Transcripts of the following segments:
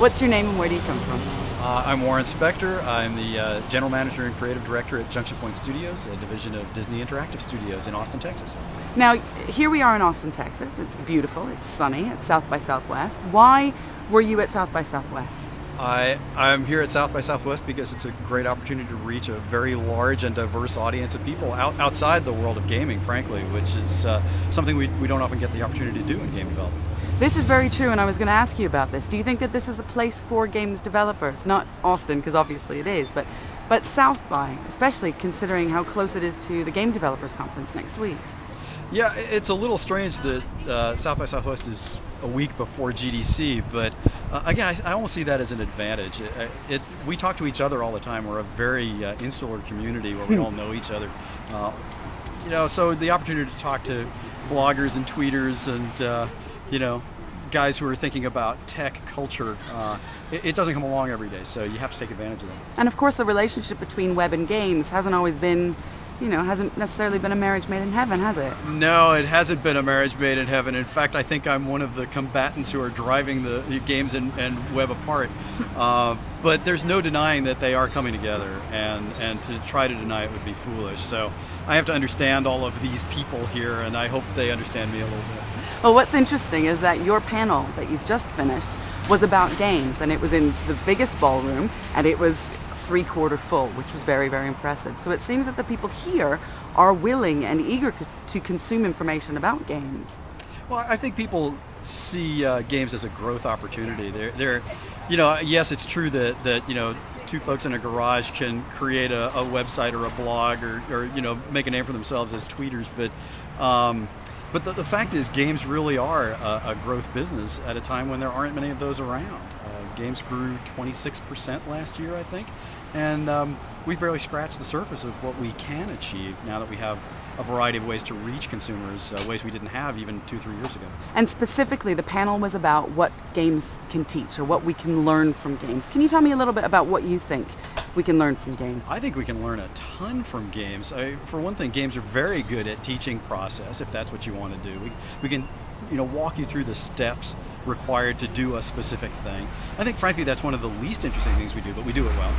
What's your name and where do you come from? I'm WarrenSpector. I'm the General Manager and Creative Director at Junction Point Studios, a division of Disney Interactive Studios in Austin, Texas. Now, here we are in Austin, Texas. It's beautiful, it's sunny, it's South by Southwest. Why were you at South by Southwest? I'm here at South by Southwest because it's a great opportunity to reach a very large and diverse audience of people outside the world of gaming, frankly, which is something we don't often get the opportunity to do in game development. This is very true, and I was going to ask you about this. Do you think that this is a place for games developers? Not Austin, because obviously it is, but South by, especially considering how close it is to the Game Developers Conference next week. Yeah, it's a little strange that South by Southwest is a week before GDC, but again, I almost see that as an advantage. We talk to each other all the time. We're a very insular community where we all know each other. So the opportunity to talk to bloggers and tweeters and guys who are thinking about tech culture, it doesn't come along every day, so you have to take advantage of that. And of course, the relationship between web and games hasn't always been, hasn't necessarily been a marriage made in heaven, has it? No, it hasn't been a marriage made in heaven. In fact, I think I'm one of the combatants who are driving the games and web apart. But there's no denying that they are coming together, and to try to deny it would be foolish. So I have to understand all of these people here, and I hope they understand me a little bit. Well, what's interesting is that your panel that you've just finished was about games, and it was in the biggest ballroom, and it was three-quarter full, which was very, very impressive. So it seems that the people here are willing and eager to consume information about games. Well, I think people see games as a growth opportunity. Yes, it's true that two folks in a garage can create a website or a blog or make a name for themselves as tweeters, but the fact is, games really are a growth business at a time when there aren't many of those around. Games grew 26% last year, I think, and we've barely scratched the surface of what we can achieve now that we have a variety of ways to reach consumers, ways we didn't have even 2-3 years ago. And specifically, the panel was about what games can teach or what we can learn from games. Can you tell me a little bit about what you think we can learn from games? I think we can learn a ton from games. For one thing, games are very good at teaching process, if that's what you want to do. We can walk you through the steps required to do a specific thing. I think, frankly, that's one of the least interesting things we do, but we do it well.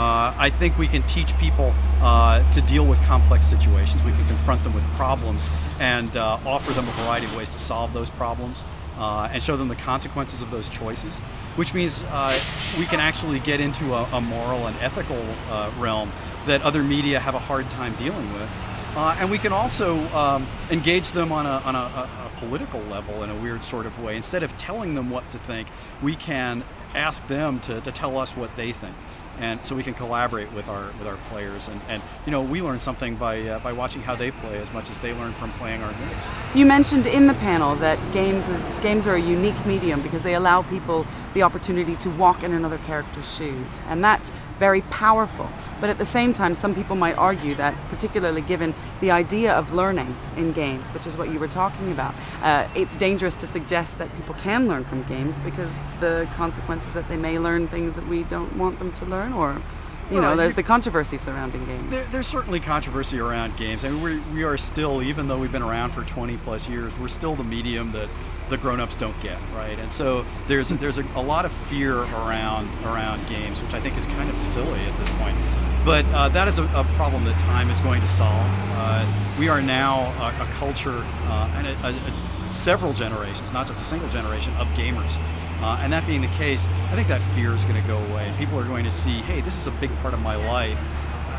I think we can teach people to deal with complex situations. We can confront them with problems and offer them a variety of ways to solve those problems and show them the consequences of those choices, which means we can actually get into a moral and ethical realm that other media have a hard time dealing with. And we can also engage them on a political level in a weird sort of way. Instead of telling them what to think, we can ask them to tell us what they think. And so we can collaborate with our players, and we learn something by watching how they play as much as they learn from playing our games. You mentioned in the panel that games are a unique medium because they allow people the opportunity to walk in another character's shoes, and that's very powerful. But at the same time, some people might argue that, particularly given the idea of learning in games, which is what you were talking about, it's dangerous to suggest that people can learn from games because the consequences that they may learn things that we don't want them to learn, or there's the controversy surrounding games. There's certainly controvery around games. I mean, we are still, even though we've been around for 20 plus years, we're still the medium that the grown-ups don't get, right? And so there's a lot of fear around games, which I think is kind of silly at this point. But that is a problem that time is going to solve. We are now a culture and several generations, not just a single generation, of gamers. And that being the case, I think that fear is going to go away. And people are going to see, hey, this is a big part of my life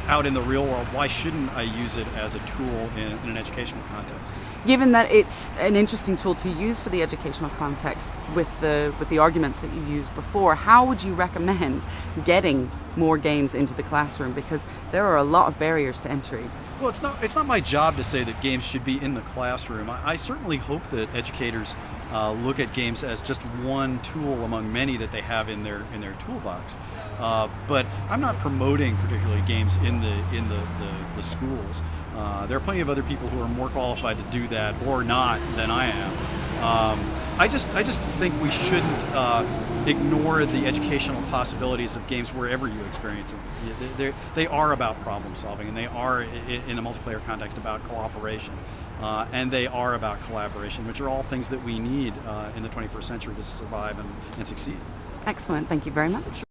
out in the real world. Why shouldn't I use it as a tool in an educational context? Given that it's an interesting tool to use for the educational context with the arguments that you used before, how would you recommend getting more games into the classroom? Because there are a lot of barriers to entry. Well, it's not my job to say that games should be in the classroom. I certainly hope that educators look at games as just one tool among many that they have in their toolbox. But I'm not promoting particularly games in the schools. There are plenty of other people who are more qualified to do that or not than I am. I just think we shouldn't ignore the educational possibilities of games wherever you experience them. They are about problem solving, and they are, in a multiplayer context, about cooperation. And they are about collaboration, which are all things that we need in the 21st century to survive and succeed. Excellent. Thank you very much.